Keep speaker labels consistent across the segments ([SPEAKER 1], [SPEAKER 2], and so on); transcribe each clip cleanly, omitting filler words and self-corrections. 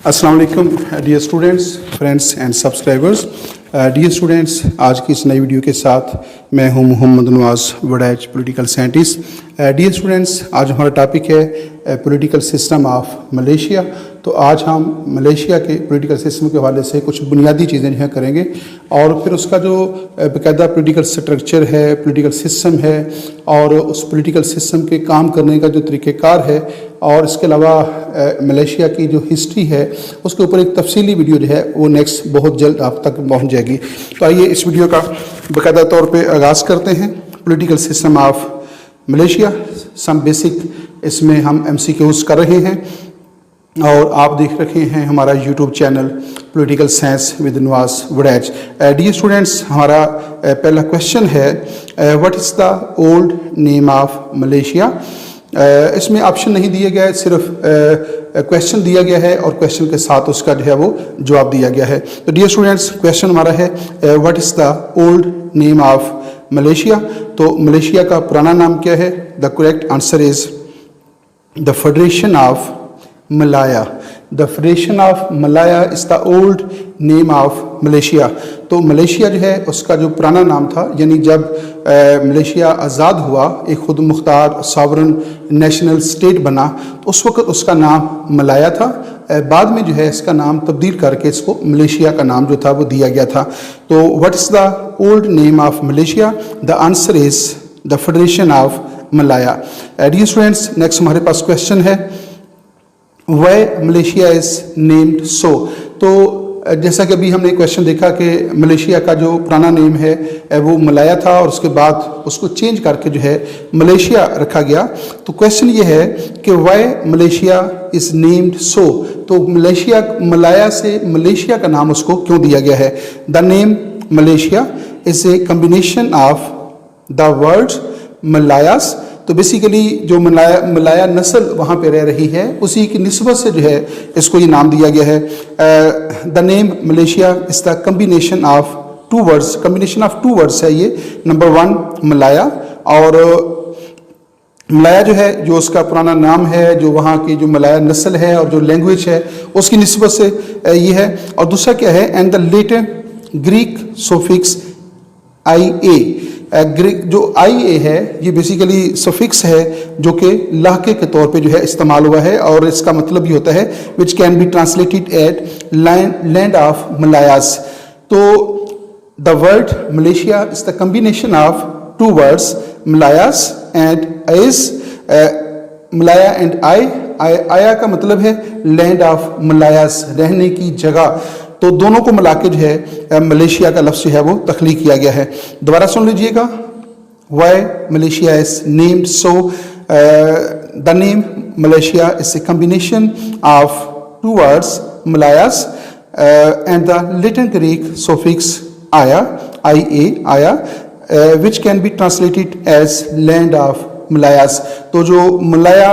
[SPEAKER 1] अस्सलाम वालेकुम dear students, friends and subscribers. Dear students, आज की इस नई वीडियो के साथ मैं हूं Mohammad Nawaz Waraich, political scientist. Dear students, आज हमारा टॉपिक है पॉलिटिकल सिस्टम ऑफ मलेशिया। तो आज हम मलेशिया के पॉलिटिकल सिस्टम के हवाले से कुछ बुनियादी चीज़ें जो है करेंगे और फिर उसका जो बाकायदा पॉलिटिकल स्ट्रक्चर है, पॉलिटिकल सिस्टम है और उस पॉलिटिकल सिस्टम के काम करने का जो तरीक़ेकार है और इसके अलावा मलेशिया की जो हिस्ट्री है उसके ऊपर एक तफसीली वीडियो जो है वो नेक्स्ट बहुत जल्द आप तक पहुंच जाएगी। तो आइए इस वीडियो का बाकायदा तौर पे आगाज़ करते हैं। Political system of Malaysia, some basic इसमें हम MCQs कर रहे हैं और आप देख रहे हैं हमारा YouTube channel political science with Nawaz Waraich. Dear students, हमारा पहला क्वेश्चन है what is the old name of Malaysia. इसमें ऑप्शन नहीं दिया गया है, सिर्फ क्वेश्चन दिया गया है और क्वेश्चन के साथ उसका जो है वो जवाब दिया गया है। तो डियर स्टूडेंट्स, क्वेश्चन हमारा है what is the old name of Malaysia. तो मलेशिया का पुराना नाम क्या है? The correct answer is the Federation of Malaya. The Federation of Malaya is the old name of Malaysia. तो मलेशिया जो है उसका जो पुराना नाम था, यानी जब मलेशिया आज़ाद हुआ, एक खुद मुख्तार सॉवरन नेशनल स्टेट बना, तो उस वक्त उसका नाम मलाया था। बाद में जो है इसका नाम तब्दील करके इसको मलेशिया का नाम जो था वो दिया गया था। तो what is the old name of Malaysia? The answer is the Federation of Malaya. Dear students, next हमारे पास क्वेश्चन है why Malaysia is named so. तो जैसा कि अभी हमने क्वेश्चन देखा कि मलेशिया का जो पुराना नेम है वो मलाया था और उसके बाद उसको चेंज करके जो है मलेशिया रखा गया। तो क्वेश्चन ये है कि why Malaysia is named so. तो मलेशिया, मलाया से मलेशिया का नाम उसको क्यों दिया गया है? The name Malaysia is a combination of the words Malays. तो बेसिकली जो मलाया नस्ल वहाँ पे रह रही है उसी की निस्बत से जो है इसको ये नाम दिया गया है। The name Malaysia is the combination of two words. Combination of two words है ये। नंबर 1 मलाया, और मलाया जो है जो उसका पुराना नाम है, जो वहाँ की जो मलाया नस्ल है और जो लैंग्वेज है उसकी निस्बत से ये है। और दूसरा क्या है? And the letter Greek suffix IA। जो IA है ये बेसिकली सफिक्स है जो कि लहके के तौर पे जो है इस्तेमाल हुआ है और इसका मतलब ये होता है which can be translated at land of Malays. तो the word Malaysia is the combination of two words Malays and is Malaya and आया का मतलब है लैंड ऑफ मलायास, रहने की जगह। तो दोनों को मिला के जो है मलेशिया का लफ्ज़ जो है वो तख्लीक किया गया है। दोबारा सुन लीजिएगा, why Malaysia is named so. The name Malaysia is a combination of two words Malays and the little Greek suffix IA which can be translated as land of Malays. तो जो मलाया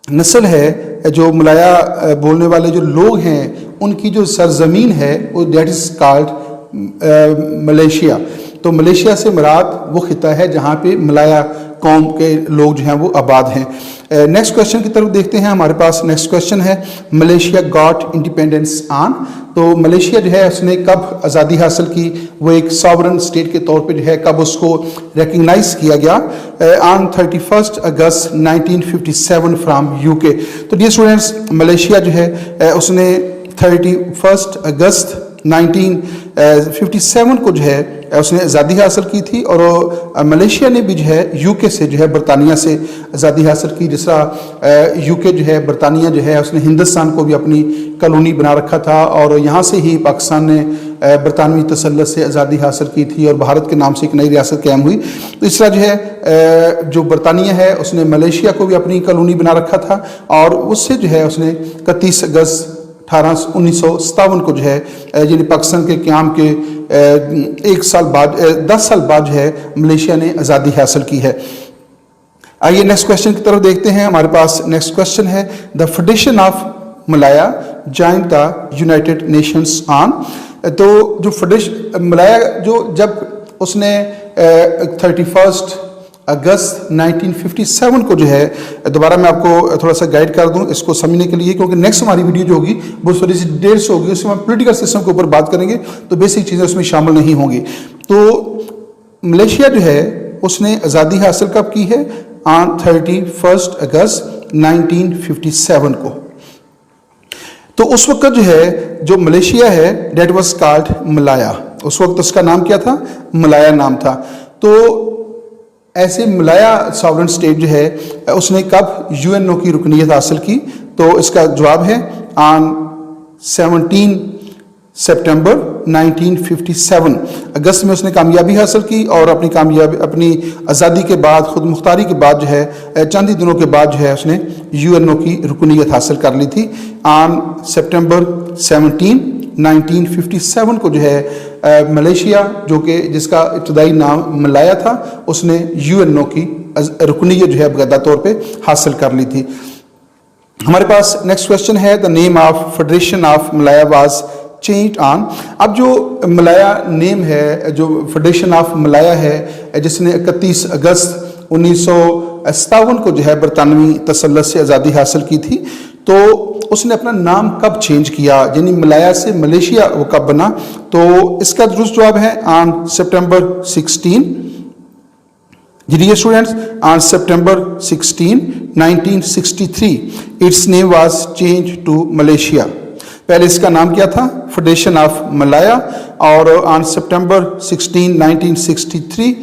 [SPEAKER 1] नस्ल है, जो मलाया बोलने वाले जो लोग हैं, उनकी जो सरजमीन है वो दैट इज़ कॉल्ड मलेशिया। तो मलेशिया से मुराद वो खिता है जहाँ पे मलाया कौम के लोग जो हैं वो आबाद हैं। नेक्स्ट क्वेश्चन की तरफ देखते हैं। हमारे पास नेक्स्ट क्वेश्चन है मलेशिया गॉट इंडिपेंडेंस ऑन। तो मलेशिया जो है उसने कब आज़ादी हासिल की? वो एक सॉवरन स्टेट के तौर पे जो है कब उसको रिकग्नाइज किया गया? On 31 August 1957 from UK। तो डियर स्टूडेंट्स, मलेशिया जो है उसने 31 अगस्त 1957 को जो है उसने आज़ादी हासिल की थी और मलेशिया ने भी जो है UK से जो है बरतानिया से आज़ादी हासिल की। जिस तरह UK जो है बरतानिया जो है उसने हिंदुस्तान को भी अपनी कॉलोनी बना रखा था और यहाँ से ही पाकिस्तान ने बरतानवी तसल्लुत से आज़ादी हासिल की थी और भारत के नाम से एक नई रियासत कायम हुई। तो इस तरह जो है जो बरतानिया है उसने मलेशिया को भी अपनी कॉलोनी बना रखा था और उससे जो है उसने 31 अगस्त 1957 को जो है यानी पाकिस्तान के क़याम के 10 साल बाद जो है मलेशिया ने आज़ादी हासिल की है। आइए नेक्स्ट क्वेश्चन की तरफ देखते हैं। हमारे पास नेक्स्ट क्वेश्चन है the Federation of Malaya joint the United Nations on. तो जो फेडरेशन मलाया जो जब उसने 31 अगस्त 1957 को जो है, दोबारा मैं आपको थोड़ा सा गाइड कर दूं इसको समझने के लिए, क्योंकि नेक्स्ट हमारी वीडियो जो होगी वो थोड़ी सी देर से होगी, उसमें हम पोलिटिकल सिस्टम के ऊपर बात करेंगे, तो बेसिक चीज़ें उसमें शामिल नहीं होंगी। तो मलेशिया जो है उसने आज़ादी हासिल कब की है? ऑन 31 अगस्त 1957 को। तो उस वक्त जो है जो मलेशिया है डेट वाज कॉल्ड मलाया, उस वक्त उसका नाम क्या था? मलाया नाम था। तो ऐसे मलाया सॉवरेन स्टेट जो है उसने कब यूएनओ की रुकनीत हासिल की? तो इसका जवाब है ऑन 17 सितंबर 1957। अगस्त में उसने कामयाबी हासिल की और अपनी आज़ादी के बाद, खुद मुख्तारी के बाद जो है चंद ही दिनों के बाद जो है उसने यूएनओ की रुकनीत हासिल कर ली थी। ऑन सितंबर 17 1957 को जो है मलेशिया, जो कि जिसका इब्तदाई नाम मलाया था, उसने यूएनओ की रुकनीत जो है बाकायदा तौर पे हासिल कर ली थी। हमारे पास नेक्स्ट क्वेश्चन है, the name of Federation of Malaya was change on. अब जो मलाया नेम है, जो फेडरेशन ऑफ मलाया है, जिसने 31 अगस्त 1957 को जो है बरतानवी तसल्लुत से आज़ादी हासिल की थी, तो उसने अपना नाम कब चेंज किया, यानी मलाया से मलेशिया वो कब बना? तो इसका दुरुस्त जवाब है ऑन सितंबर 16। जी dear students, on September 16 1963 its name was change to Malaysia. पहले इसका नाम क्या था? फेडरेशन ऑफ मलाया, और on September 16 1963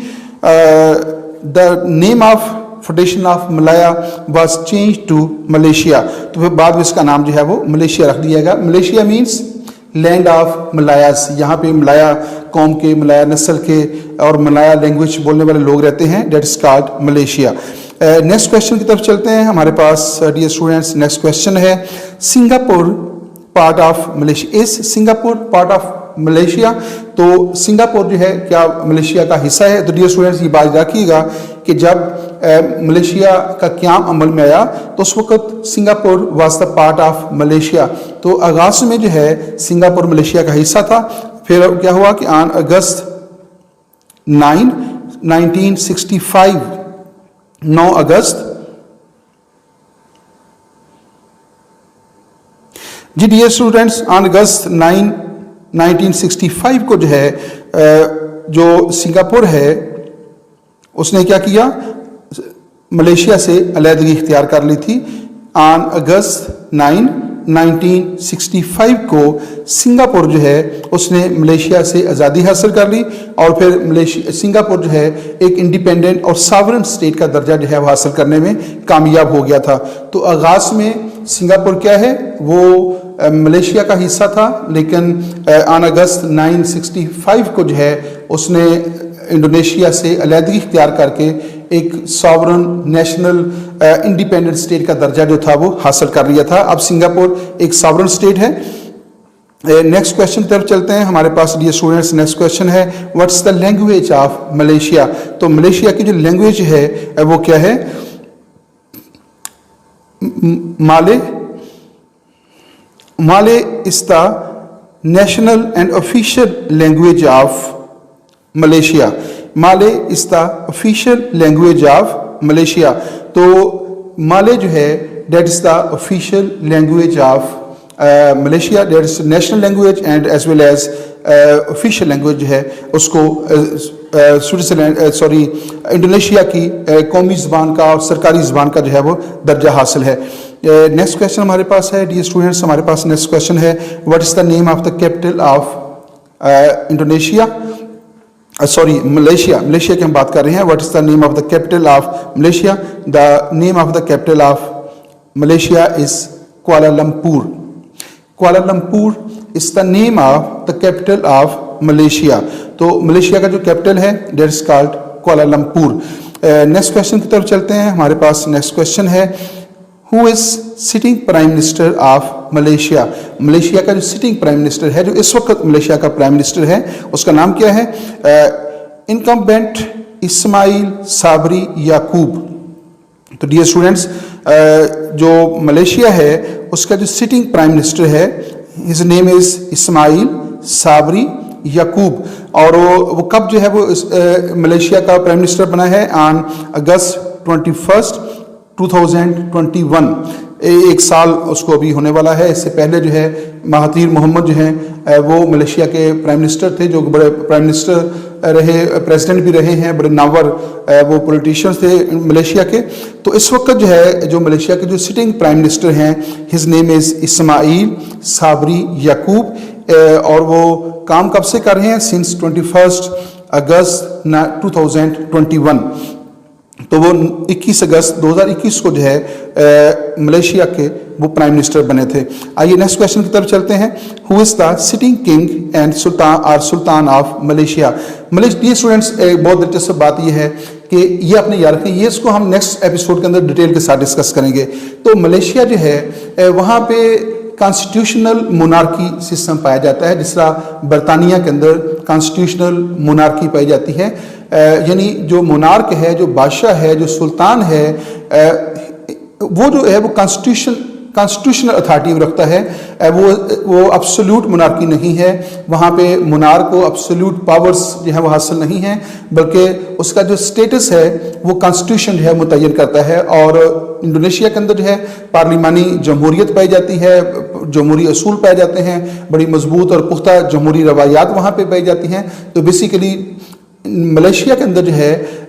[SPEAKER 1] the name of Federation of Malaya was change to Malaysia. तो फिर बाद में इसका नाम जो है वो मलेशिया रख दिया गया। मलेशिया मीन्स लैंड ऑफ मलायास, यहाँ पे मलाया कौम के, मलाया नस्ल के और मलाया लैंग्वेज बोलने वाले लोग रहते हैं, that is called Malaysia. Next question की तरफ चलते हैं हमारे पास डियर स्टूडेंट्स। नेक्स्ट क्वेश्चन है, Singapore part of Malaysia, is Singapore part of Malaysia? तो सिंगापुर जो है क्या मलेशिया का हिस्सा है? तो डियर स्टूडेंट्स ये बात रखिएगा कि जब मलेशिया का क़याम अमल में आया तो उस वक्त Singapore was the part of Malaysia. तो आगाज में जो है सिंगापुर मलेशिया का हिस्सा था। फिर क्या हुआ कि ऑन अगस्त 9 1965, 9 अगस्त, जी डियर स्टूडेंट्स, ऑन अगस्त 9 1965 को जो है जो सिंगापुर है उसने क्या किया? मलेशिया से अलहदगी इख्तियार कर ली थी। ऑन अगस्त 9 1965 को सिंगापुर जो है उसने मलेशिया से आज़ादी हासिल कर ली और फिर सिंगापुर जो है एक इंडिपेंडेंट और सॉवरेन स्टेट का दर्जा जो है वो हासिल करने में कामयाब हो गया था। तो आगाज में सिंगापुर क्या है? वो मलेशिया का हिस्सा था, लेकिन ऑन अगस्त 965 को जो है उसने इंडोनेशिया से अलहदगी इख्तियार करके एक सॉवरन नेशनल इंडिपेंडेंट स्टेट का दर्जा जो था वो हासिल कर लिया था। अब सिंगापुर एक सॉवरन स्टेट है। नेक्स्ट क्वेश्चन की तरफ चलते हैं हमारे पास डियर स्टूडेंट्स। नेक्स्ट क्वेश्चन है, what's the language of Malaysia? तो मलेशिया की जो लैंग्वेज है वो क्या है? Malay is the national and official language of Malaysia. Malay is the official language of Malaysia. तो माले जो है that is the official language of Malaysia, that is national language and as well as official language जो है उसको Indonesia की कौमी ज़बान का और सरकारी ज़बान का जो है वो दर्जा हासिल है। नेक्स्ट क्वेश्चन हमारे पास है डियर स्टूडेंट्स, हमारे पास नेक्स्ट क्वेश्चन है, what is the name of the capital of Indonesia? Sorry Malaysia की हम बात कर रहे हैं। What is the name of the capital of Malaysia? The name of the capital of Malaysia is Kuala Lumpur. Kuala Lumpur is the name of the capital of Malaysia. तो Malaysia का जो capital है that is called Kuala Lumpur. Next question की तरफ चलते हैं हमारे पास नेक्स्ट क्वेश्चन है, who is sitting prime minister of Malaysia? Malaysia का जो सिटिंग प्राइम मिनिस्टर है, जो इस वक्त मलेशिया का प्राइम मिनिस्टर है, उसका नाम क्या है? Incumbent Ismail Sabri Yaakob. तो डियर स्टूडेंट्स, जो मलेशिया है उसका जो सिटिंग प्राइम मिनिस्टर है, his name is Ismail Sabri Yaakob, और वो कब जो है वो मलेशिया का प्राइम मिनिस्टर बना है ऑन अगस्त 21, 2021। एक साल उसको अभी होने वाला है। इससे पहले जो है महातीर मोहम्मद जो हैं वो मलेशिया के प्राइम मिनिस्टर थे, जो बड़े प्राइम मिनिस्टर रहे, प्रेसिडेंट भी रहे हैं, बड़े नावर वो पॉलिटिशियंस थे मलेशिया के। तो इस वक्त जो है जो मलेशिया के जो सिटिंग प्राइम मिनिस्टर हैं, his name is Ismail Sabri Yaakob, और वो काम कब से कर रहे हैं, सिंस 21 अगस्त 2021। तो वो 21 अगस्त 2021 को जो है मलेशिया के वो प्राइम मिनिस्टर बने थे। आइए नेक्स्ट क्वेश्चन की तरफ चलते हैं। Who is the sitting king and sultan of Malaysia. Malaysia students, एक बहुत दिलचस्प बात यह है कि ये अपने याद रखें, ये इसको हम नेक्स्ट एपिसोड के अंदर डिटेल के साथ डिस्कस करेंगे। तो मलेशिया जो है वहाँ पे कॉन्स्टिट्यूशनल मोनार्की सिस्टम पाया जाता है, जिस तरह बरतानिया के अंदर कॉन्स्टिट्यूशनल मोनार्की पाई जाती है। यानी जो मोनार्क है, जो बादशाह है, जो सुल्तान है, वो जो है वो कॉन्स्टिट्यूशनल अथॉरिटी रखता है। वो एब्सोल्यूट मोनार्की नहीं है। वहाँ पे मोनार्क को एब्सोल्यूट पावर्स जो है वो हासिल नहीं है, बल्कि उसका जो स्टेटस है वो कॉन्स्टिट्यूशन जो है मुतय्यन करता है। और इंडोनेशिया के अंदर जो है पार्लिमानी जमहूरियत पाई जाती है, जमहूरी असूल पाए जाते हैं, बड़ी मजबूत और पुख्ता जमहूरी रवायात वहाँ पे पाई जाती हैं। तो बेसिकली मलेशिया के अंदर जो है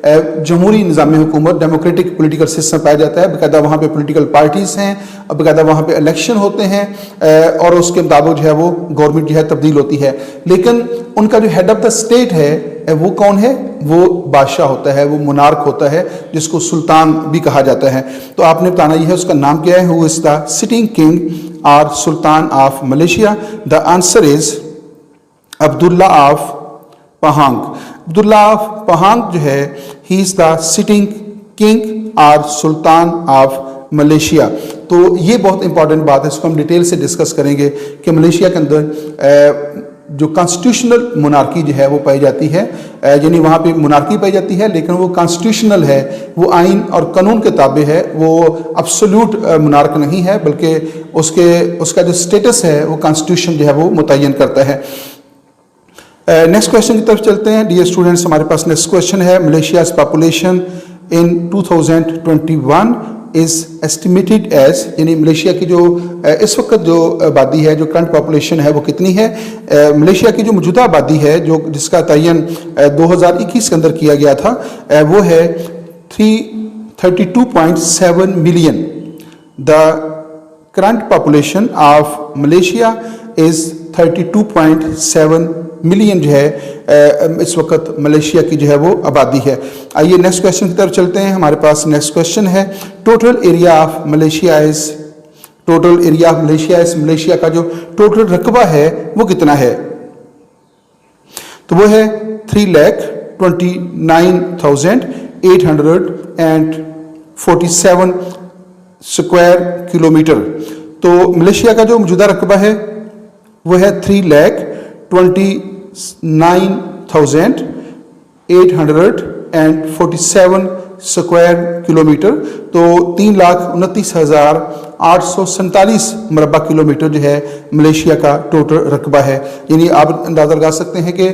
[SPEAKER 1] जमहूरी निज़ाम हुकूमत, डेमोक्रेटिक पॉलिटिकल सिस्टम पाया जाता है। बाकायदा वहाँ पे पॉलिटिकल पार्टीज़ हैं, बाकायदा वहाँ पे इलेक्शन होते हैं, और उसके मुताबिक जो है वो गवर्नमेंट जो है तब्दील होती है। लेकिन उनका जो हेड ऑफ द स्टेट है वो कौन है, वो बादशाह होता है, वो मोनार्क होता है, जिसको सुल्तान भी कहा जाता है। तो आपने बताना ये है उसका नाम क्या है, who is the sitting king और सुल्तान of Malaysia. The answer is Abdullah of Pahang. Abdullah of Pahang जो है he is the sitting king और सुल्तान ऑफ मलेशिया। तो ये बहुत इंपॉर्टेंट बात है, इसको हम डिटेल से डिस्कस करेंगे कि मलेशिया के अंदर जो कॉन्स्टिट्यूशनल मोनार्की जो है वो पाई जाती है, यानी वहाँ पे मोनार्की पाई जाती है, लेकिन वो कॉन्स्टिट्यूशनल है, वो आइन और कानून के ताबे है, वो एब्सोल्यूट मोनार्क नहीं है, बल्कि उसका जो स्टेटस है वो कॉन्स्टिट्यूशन जो है वो मुतय्यन करता है। नेक्स्ट क्वेश्चन की तरफ चलते हैं। डियर स्टूडेंट्स, हमारे पास नेक्स्ट क्वेश्चन है, Malaysia's population in 2021 is estimated as, यानी मलेशिया की जो इस वक्त जो आबादी है, जो करंट पॉपुलेशन है वो कितनी है। मलेशिया की जो मौजूदा आबादी है, जो जिसका तयन 2021 के अंदर किया गया था, वो है 32.7 million. The current population of Malaysia is 32.7 million जो है इस वक्त मलेशिया की जो है वो आबादी है। आइए नेक्स्ट क्वेश्चन की तरफ चलते हैं। हमारे पास नेक्स्ट क्वेश्चन है, total area of Malaysia is, total area of Malaysia is, Malaysia का जो टोटल रकबा है वो कितना है। तो वो है 3,29,847 स्क्वायर किलोमीटर। तो मलेशिया का जो मौजूदा रकबा है वो है 3,29,847 स्क्वायर किलोमीटर। तो 3,29,847 मरबा किलोमीटर जो है मलेशिया का टोटल रकबा है। यानी आप अंदाज़ा लगा सकते हैं कि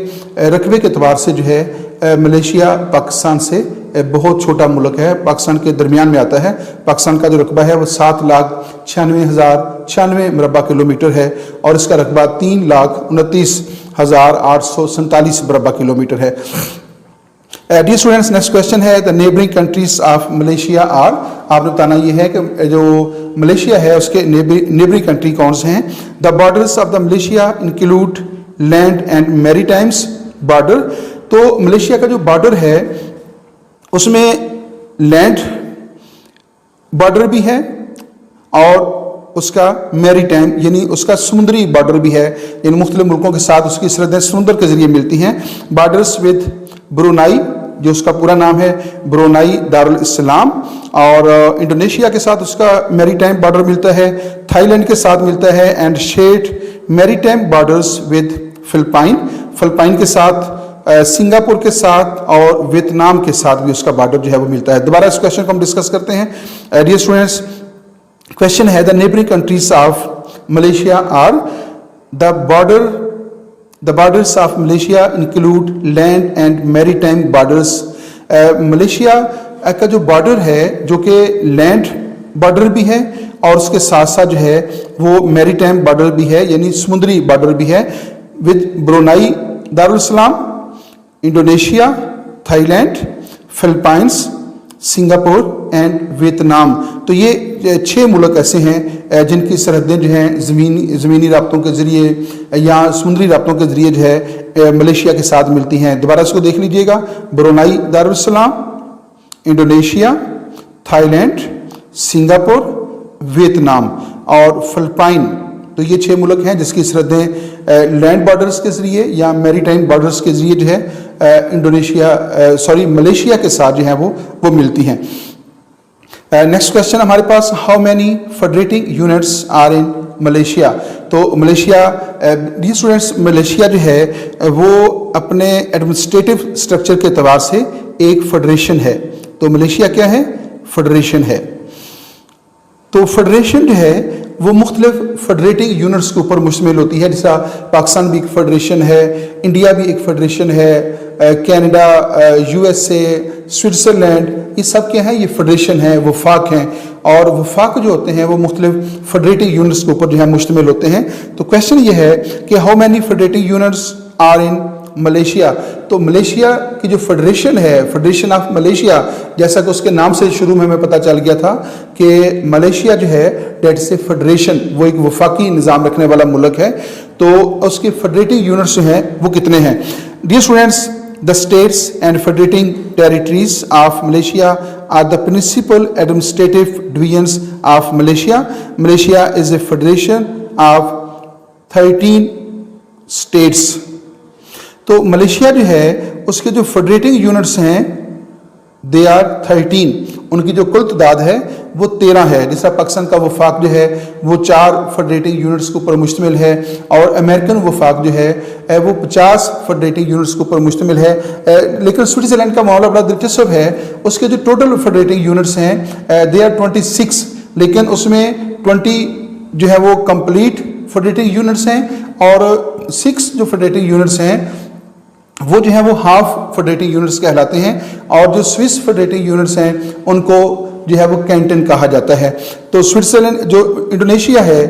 [SPEAKER 1] रकबे के एतबार से जो है मलेशिया पाकिस्तान से बहुत छोटा मुल्क है, पाकिस्तान के दरमियान में आता है। पाकिस्तान का जो रकबा है वो 7,96,096 मरबा किलोमीटर है, और इसका रकबा 3,29,847 मरबा किलोमीटर है। डियर स्टूडेंट्स, नेक्स्ट क्वेश्चन है, the neighbouring countries of Malaysia are. आपने बताना ये है कि जो मलेशिया है उसके नेबरिंग कंट्री कौन से हैं। The borders of the Malaysia include land and maritimes border. तो मलेशिया का जो बॉर्डर है उसमें लैंड बॉर्डर भी है और उसका मैरीटाइम यानी उसका समुद्री बॉर्डर भी है, यानी मुख्तलिफ मुल्कों के साथ उसकी सरहदें समुद्र के जरिए मिलती हैं। बॉर्डर्स विद ब्रुनाई, जो उसका पूरा नाम है ब्रुनाई दारुल इस्लाम, और इंडोनेशिया के साथ उसका मैरीटाइम बॉर्डर मिलता है, थाईलैंड के साथ मिलता है, and shared maritime borders with Philippine के साथ, सिंगापुर के साथ और वियतनाम के साथ भी उसका बॉर्डर जो है वो मिलता है। दोबारा इस क्वेश्चन को हम डिस्कस करते हैं। डियर स्टूडेंट्स, क्वेश्चन है, the neighbouring countries of Malaysia are, the border the borders of Malaysia include land and maritime borders. Malaysia का जो बॉर्डर है जो कि लैंड बॉर्डर भी है और उसके साथ साथ जो है वो मैरीटाइम बॉर्डर भी है, यानी समुद्री बॉर्डर भी है, with Brunei, Darussalam, Indonesia, Thailand, Philippines, Singapore and Vietnam. तो ये 6 मुल्क ऐसे हैं जिनकी सरहदें जो हैं ज़मीनी राब्तों के ज़रिए या समुद्री राब्तों के ज़रिए जो है मलेशिया के साथ मिलती हैं। दोबारा इसको देख लीजिएगा, Brunei Darussalam, Indonesia, Thailand, Singapore, Vietnam और फिलीपीन। तो ये 6 मुल्क हैं जिसकी सरहदें लैंड बॉर्डर्स के ज़रिए या मैरीटाइम बॉर्डर्स के ज़रिए जो है मलेशिया के साथ जो है वो मिलती हैं। नेक्स्ट क्वेश्चन हमारे पास, how many federating units are in Malaysia. तो मलेशिया डी स्टूडेंट्स, मलेशिया जो है वो अपने एडमिनिस्ट्रेटिव स्ट्रक्चर के अतबार से एक फेडरेशन है। तो मलेशिया क्या है? फेडरेशन है। तो फेडरेशन जो है वो मुख्तलिफ फेडरेटिंग यूनिट्स के ऊपर मुश्तमिल होती है, जैसा पाकिस्तान भी एक फेडरेशन है, इंडिया भी एक फेडरेशन है, कनाडा, यूएसए, स्विट्ज़रलैंड, ये सब क्या हैं? ये फेडरेशन है, वफाक हैं। और वफाक जो होते हैं वो मुख्तलिफ फेडरेटिंग यूनिट्स के ऊपर जो है मुश्तमिल होते हैं। तो क्वेश्चन ये है कि how many federating units are in Malaysia. तो मलेशिया की जो फेडरेशन है, फेडरेशन ऑफ मलेशिया, जैसा कि उसके नाम से शुरू में हमें पता चल गया था कि मलेशिया जो है डेट से फेडरेशन, वो एक वफाकी निज़ाम रखने वाला मुल्क है। तो उसके फेडरेटिंग यूनिट्स जो हैं वो कितने हैं? Dear students, the states and federating territories of Malaysia are the principal administrative divisions of Malaysia. Malaysia is a federation of 13 states. तो मलेशिया जो है उसके जो फेडरेटिंग यूनिट्स हैं दे आर 13, उनकी जो कुल तादाद है वो 13 है। जैसा पाकिस्तान का वफाक जो है वो 4 फेडरेटिंग यूनिट्स के ऊपर मुश्तमिल है और अमेरिकन वफाक जो है वो 50 फेडरेटिंग यूनिट्स के ऊपर मुश्तमिल है। लेकिन स्विट्ज़रलैंड का मामला बड़ा दिलचस्प है, उसके जो टोटल फेडरेटिंग यूनिट्स हैं दे आर 26, लेकिन उसमें 20 जो है वो कंप्लीट फेडरेटिंग यूनिट्स हैं और 6 जो फेडरेटिंग यूनिट्स हैं वो जो है वो हाफ फेडरेटिंग यूनिट्स कहलाते हैं। और जो स्विस फेडरेटिंग यूनिट्स हैं उनको जो है वो कैंटन कहा जाता है। तो स्विट्ज़रलैंड जो इंडोनेशिया है,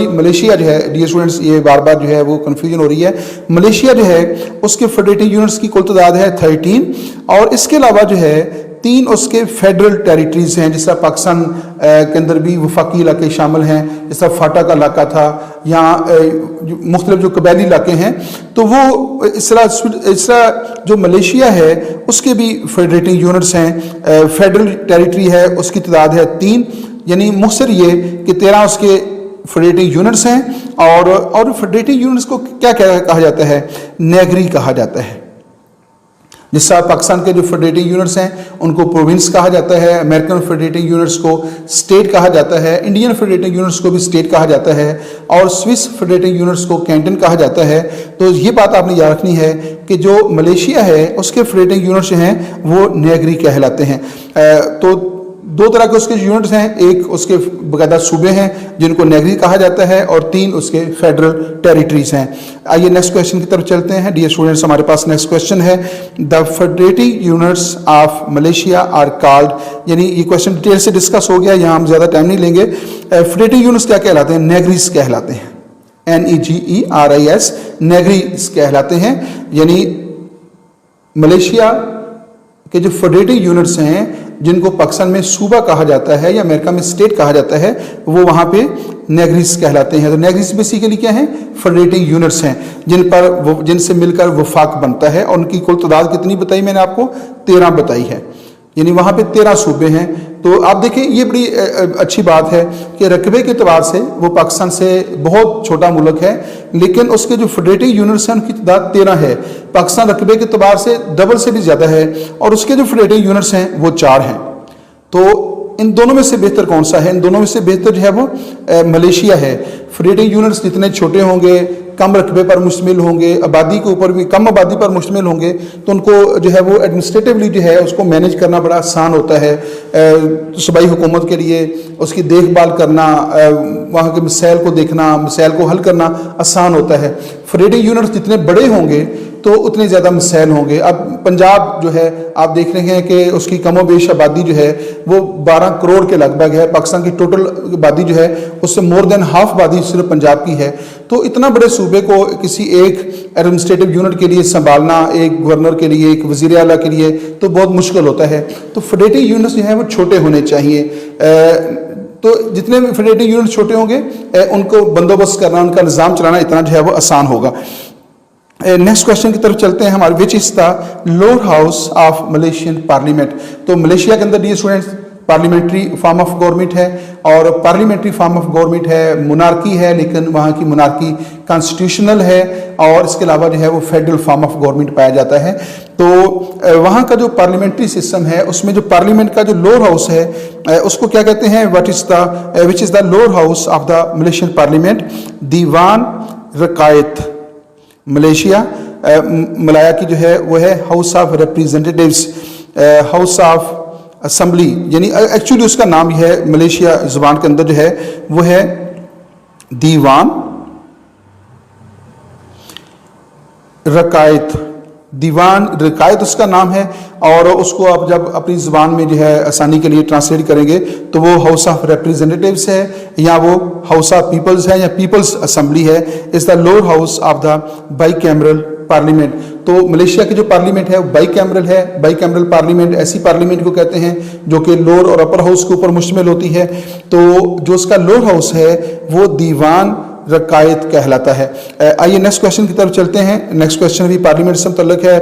[SPEAKER 1] मलेशिया जो है, डियर स्टूडेंट्स ये बार बार जो है वो कंफ्यूजन हो रही है। मलेशिया जो है उसके फेडरेटिंग यूनिट्स की कुल तादाद है 13 और इसके अलावा जो है 3 उसके फेडरल टेरिटरीज हैं, जैसा पाकिस्तान के अंदर भी वफाकी इलाके शामिल हैं, जैसा फाटा का इलाका था, यहाँ मुख्तलिफ जो कबायली इलाके हैं। तो वो इस तरह जो मलेशिया है उसके भी फेडरेटिंग यूनिट्स हैं। फेडरल टेरिटरी है उसकी तादाद है 3, यानी मुख्तसर ये कि 13 उसके फेडरेटिंग यूनिट्स हैं। और फेडरेटिंग यूनिट्स को क्या कहा जाता है? नेगरी कहा जाता है। जिससे पाकिस्तान के जो फेडरेटिंग यूनिट्स हैं उनको प्रोविंस कहा जाता है, अमेरिकन फेडरेटिंग यूनिट्स को स्टेट कहा जाता है, इंडियन फेडरेटिंग यूनिट्स को भी स्टेट कहा जाता है और स्विस फेडरेटिंग यूनिट्स को कैंटन कहा जाता है। तो ये बात आपने याद रखनी है कि जो मलेशिया है उसके फेडरेटिंग यूनिट्स हैं वो नेगरी कहलाते हैं। तो 2 तरह के उसके यूनिट्स हैं, एक उसके बाकायदा सूबे हैं जिनको नेगरी कहा जाता है और 3 उसके फेडरल टेरिटरीज हैं। आइए नेक्स्ट क्वेश्चन की तरफ चलते हैं। डियर स्टूडेंट्स, हमारे पास नेक्स्ट क्वेश्चन है, the federating units of Malaysia are called, यानी ये क्वेश्चन डिटेल से डिस्कस हो गया, यहाँ हम ज़्यादा टाइम नहीं लेंगे। फेडरेटिंग यूनिट्स क्या कहलाते हैं? नेगरीज कहलाते हैं, NEGRIS, नेगरीज कहलाते हैं। यानी मलेशिया के जो फेडरेटिव यूनिट्स हैं जिनको पाकिस्तान में सूबा कहा जाता है या अमेरिका में स्टेट कहा जाता है, वो वहाँ पे नेगरीज कहलाते हैं। तो नेगरीज बेसिकली क्या हैं? फेडरेटिव यूनिट्स हैं जिनसे मिलकर वफाक बनता है। और उनकी कुल तादाद कितनी बताई मैंने आपको? 13 बताई है, यानी वहाँ पे 13 सूबे हैं। तो आप देखें ये बड़ी अच्छी बात है कि रकबे के अतबार से वो पाकिस्तान से बहुत छोटा मुल्क है, लेकिन उसके जो फेडरेटिव यूनिट्स हैं उनकी तादाद 13 है। पाकिस्तान रकबे के अतबार से डबल से भी ज़्यादा है और उसके जो फेडरेटिव यूनिट्स हैं वो 4 हैं। तो इन दोनों में से बेहतर कौन सा है? इन दोनों में से बेहतर जो है वो मलेशिया है। फेडरेटिव यूनिट्स जितने छोटे होंगे, कम रकबे पर मुश्तमिल होंगे, आबादी के ऊपर भी कम आबादी पर मुश्तमिल होंगे, तो उनको जो है वो एडमिनिस्ट्रेटिवली जो है उसको मैनेज करना बड़ा आसान होता है। सूबाई हुकूमत के लिए उसकी देखभाल करना, वहाँ के मसाइल को देखना, मसाइल को हल करना आसान होता है। फॉरेटिंग यूनिट्स जितने बड़े होंगे तो उतने ज़्यादा मसाइल होंगे। अब पंजाब जो है आप देख रहे हैं कि उसकी कमोबेश आबादी जो है वो 12 करोड़ के लगभग है। पाकिस्तान की टोटल आबादी जो है उससे मोर देन हाफ आबादी सिर्फ पंजाब की है। तो इतना बड़े सूबे को किसी एक एडमिनिस्ट्रेटिव यूनिट के लिए संभालना, एक गवर्नर के लिए, एक वज़ीर आला के लिए तो बहुत मुश्किल होता है। तो फॉरेटिंग यूनिट्स जो है वो छोटे होने चाहिए। तो जितने भी फॉरेटिंग यूनिट छोटे होंगे उनको बंदोबस्त करना, उनका निज़ाम चलाना इतना जो है वो आसान होगा। नेक्स्ट क्वेश्चन की तरफ चलते हैं हमारे, which is the lower house of Malaysian parliament. तो मलेशिया के अंदर dear students parliamentary form of government है और पार्लियामेंट्री फॉर्म ऑफ गवर्नमेंट है, मोनार्की है, लेकिन वहाँ की मोनार्की कॉन्स्टिट्यूशनल है और इसके अलावा जो है वो फेडरल फॉर्म ऑफ गवर्नमेंट पाया जाता है। तो वहाँ का जो पार्लियामेंट्री सिस्टम है उसमें जो पार्लियामेंट का जो लोअर हाउस है उसको क्या कहते हैं, which is the lower house of the Malaysian parliament, Dewan Rakyat. Malaysia Malaya की जो है वो है house of representatives, house of assembly, यानी एक्चुअली उसका नाम यह है मलेशिया जुबान के अंदर जो है वो है दीवान रकायत। दीवान रकायत उसका नाम है और उसको आप जब अपनी ज़ुबान में जो है आसानी के लिए ट्रांसलेट करेंगे तो वो हाउस ऑफ रिप्रेजेंटेटिव्स है या वो हाउस ऑफ पीपल्स है या पीपल्स असेंबली है। Is the lower house of the by cameral parliament. तो मलेशिया की जो पार्लियामेंट है वो बाई कैमरल है। बाई कैमरल पार्लियामेंट ऐसी पार्लियामेंट को कहते हैं जो कि लोअर और अपर हाउस के ऊपर मुश्तमिल होती है। तो जो उसका लोअर हाउस है वो दीवान रकायत कहलाता है। आइए नेक्स्ट क्वेश्चन की तरफ चलते हैं। नेक्स्ट क्वेश्चन भी पार्लियामेंट से मुतल्लिक है।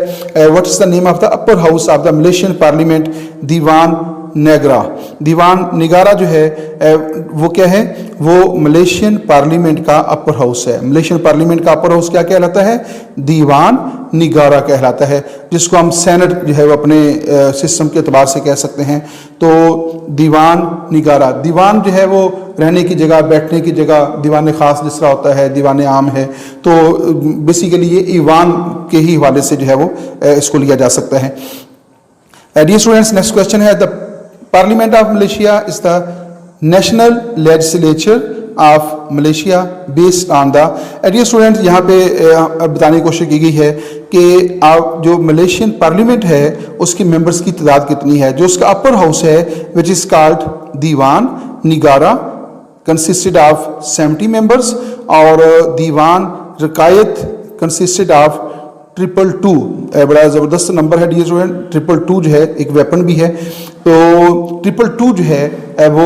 [SPEAKER 1] What is the name of the upper house of the Malaysian parliament, Dewan Negara. Dewan Negara जो है वो क्या है, वो मलेशियन पार्लियामेंट का अपर हाउस है। मलेशियन पार्लियामेंट का अपर हाउस क्या कहलाता है, दीवान निगारा कहलाता है, जिसको हम सेनेट जो है वो अपने सिस्टम के अतबार से कह सकते हैं। तो दीवान निगारा, दीवान जो है वो रहने की जगह, बैठने की जगह, दीवान खास जिस तरह होता है, दीवान आम है, तो बेसिकली ये ईवान के ही हवाले से जो है वो इसको लिया जा सकता है। डियर स्टूडेंट्स नेक्स्ट क्वेश्चन है, the parliament of Malaysia is the national legislature of Malaysia based on the. Dear students यहाँ पे बताने की कोशिश की गई है कि आप जो मलेशियन पार्लियामेंट है उसकी मेंबर्स की तादाद कितनी है। जो उसका अपर हाउस है which is called Dewan Negara consisted of 70 members और दीवान रकायत कंसिस्टेड ऑफ 222। बड़ा ज़बरदस्त नंबर है डियर स्टूडेंट। 222 जो है एक वेपन भी है। तो 222 जो है वो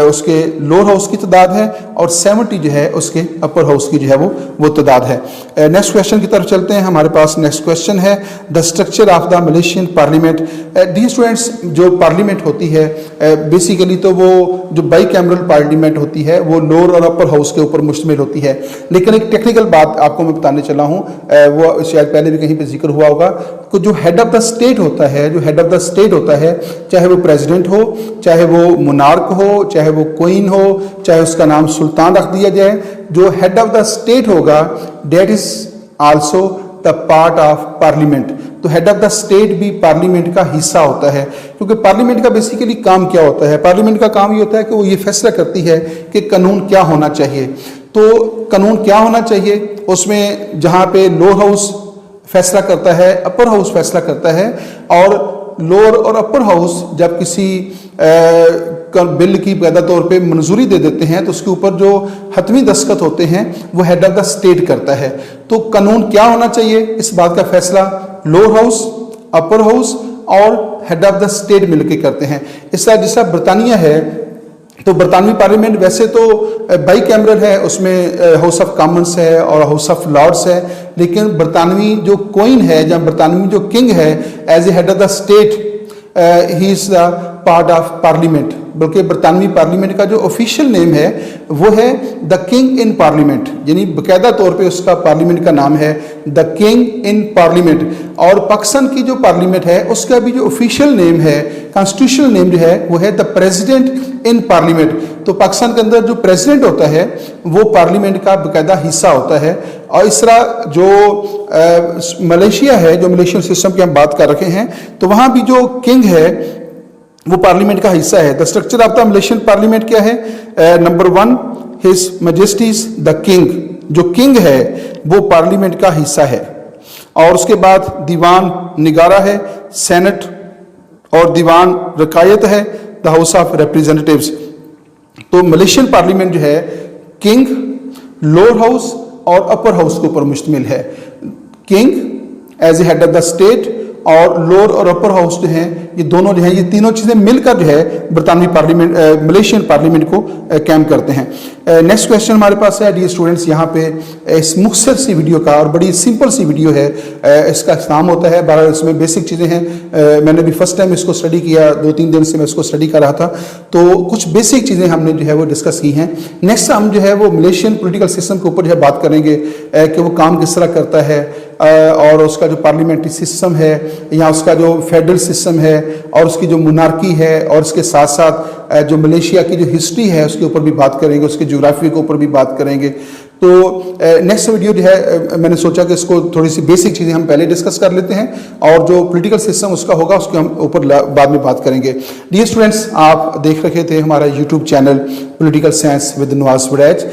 [SPEAKER 1] उसके लोअर हाउस की तादाद है और 70 जो है उसके अपर हाउस की जो है वो तादाद है। नेक्स्ट क्वेश्चन की तरफ चलते हैं। हमारे पास नेक्स्ट क्वेश्चन है, the structure of the Malaysian parliament. Dear students जो पार्लियामेंट होती है बेसिकली तो वो जो बाई कैमरल पार्लियामेंट होती है वो लोअर और अपर हाउस के ऊपर मुश्तमिल होती है। लेकिन एक टेक्निकल बात आपको मैं बताने चला हूँ, वो शायद पहले भी कहीं पर जिक्र हुआ होगा, तो जो हेड ऑफ द स्टेट होता है, जो हेड ऑफ द स्टेट होता है, चाहे वो प्रेसिडेंट हो, चाहे वो मोनार्क हो, चाहे वो क्वीन हो, चाहे उसका नाम सुल्तान रख दिया जाए, जो हेड ऑफ द स्टेट होगा that is also the part of parliament. तो हेड ऑफ द स्टेट भी पार्लियामेंट का हिस्सा होता है, क्योंकि पार्लियामेंट का बेसिकली काम क्या होता है, पार्लियामेंट का काम ये होता है कि वो ये फैसला करती है कि कानून क्या होना चाहिए। तो कानून क्या होना चाहिए उसमें जहाँ पे लोअर हाउस फैसला करता है, अपर हाउस फैसला करता है, और लोअर और अपर हाउस जब किसी बिल की पैदा तौर पे मंजूरी दे देते हैं तो उसके ऊपर जो हतमी दस्तखत होते हैं वो हेड ऑफ द स्टेट करता है। तो कानून क्या होना चाहिए इस बात का फैसला लोअर हाउस, अपर हाउस और हेड ऑफ द स्टेट मिलकर करते हैं। इस तरह जैसा बरतानिया है, तो बरतानवी पार्लियामेंट वैसे तो बाई कैमरल है, उसमें हाउस ऑफ कॉमन्स है और हाउस ऑफ लॉर्ड्स है, लेकिन बरतानवी जो क्वीन है या बरतानवी जो किंग है as a head of the state he is the part of parliament. बल्कि बरतानवी पार्लियामेंट का जो ऑफिशियल नेम है वो है द किंग इन पार्लियामेंट, यानी बाकायदा तौर पे उसका पार्लियामेंट का नाम है द किंग इन पार्लियामेंट। और पाकिस्तान की जो पार्लियामेंट है उसका भी जो ऑफिशियल नेम है, कॉन्स्टिट्यूशनल नेम जो है वो है द प्रेसिडेंट इन पार्लियामेंट। तो पाकिस्तान के अंदर जो प्रेसिडेंट होता है वो पार्लियामेंट का बाकायदा हिस्सा होता है। और इस तरह जो मलेशिया है, जो मलेशियन सिस्टम की हम बात कर रखे हैं, तो वहाँ भी जो किंग है वो पार्लियामेंट का हिस्सा है। The structure of the Malaysian parliament क्या है? Number 1, his Majesty's the king, जो किंग है वो पार्लियामेंट का हिस्सा है। और उसके बाद दीवान निगारा है, सेनेट और दीवान रकायत है, द हाउस ऑफ रिप्रेजेंटेटिव्स। तो मलेशियन पार्लियामेंट जो है किंग, लोअर हाउस और अपर हाउस के ऊपर मुश्तमिल है। King as a head of the state और लोअर और अपर हाउस जो हैं, ये दोनों जो हैं, ये तीनों चीज़ें मिलकर जो है बरतानवी पार्लियामेंट, मलेशियन पार्लियामेंट को कैम करते हैं। नेक्स्ट क्वेश्चन हमारे पास है डियर स्टूडेंट्स, यहाँ पे इस मुख्तसर सी वीडियो का और बड़ी सिंपल सी वीडियो है, इसका नाम होता है, 12 इसमें बेसिक चीज़ें हैं। मैंने भी फर्स्ट टाइम इसको स्टडी किया, 2-3 दिन से मैं इसको स्टडी कर रहा था, तो कुछ बेसिक चीज़ें हमने जो है वो डिस्कस की हैं। नेक्स्ट हम जो है वो मलेशियन पोलिटिकल सिस्टम के ऊपर जो है बात करेंगे कि वो काम किस तरह करता है, और उसका जो पार्लियामेंट्री सिस्टम है या उसका जो फेडरल सिस्टम है और उसकी जो मोनार्की है, और इसके साथ साथ जो मलेशिया की जो हिस्ट्री है उसके ऊपर भी बात करेंगे, उसके ज्योग्राफी के ऊपर भी बात करेंगे। तो नेक्स्ट वीडियो जो है मैंने सोचा कि इसको थोड़ी सी बेसिक चीज़ें हम पहले डिस्कस कर लेते हैं, और जो पॉलिटिकल सिस्टम उसका होगा उसके हम ऊपर बाद में बात करेंगे। डियर स्टूडेंट्स, आप देख रखे थे हमारा YouTube channel political science with Nawaz Waraich.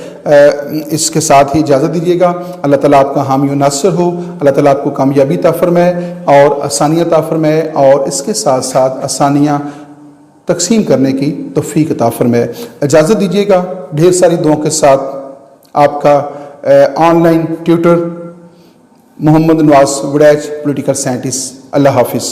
[SPEAKER 1] इसके साथ ही इजाज़त दीजिएगा। अल्लाह ताला आपका हामी व नासिर हो, अल्लाह ताला आपको कामयाबी अता फरमाए और आसानियाँ अता फरमाए, और इसके साथ साथ आसानियाँ तकसीम करने की तौफीक अता फरमाए। इजाज़त दीजिएगा ढेर सारी दुआओं के साथ। आपका online tutor Mohammad Nawaz Waraich, political scientist. अल्लाह हाफिज़।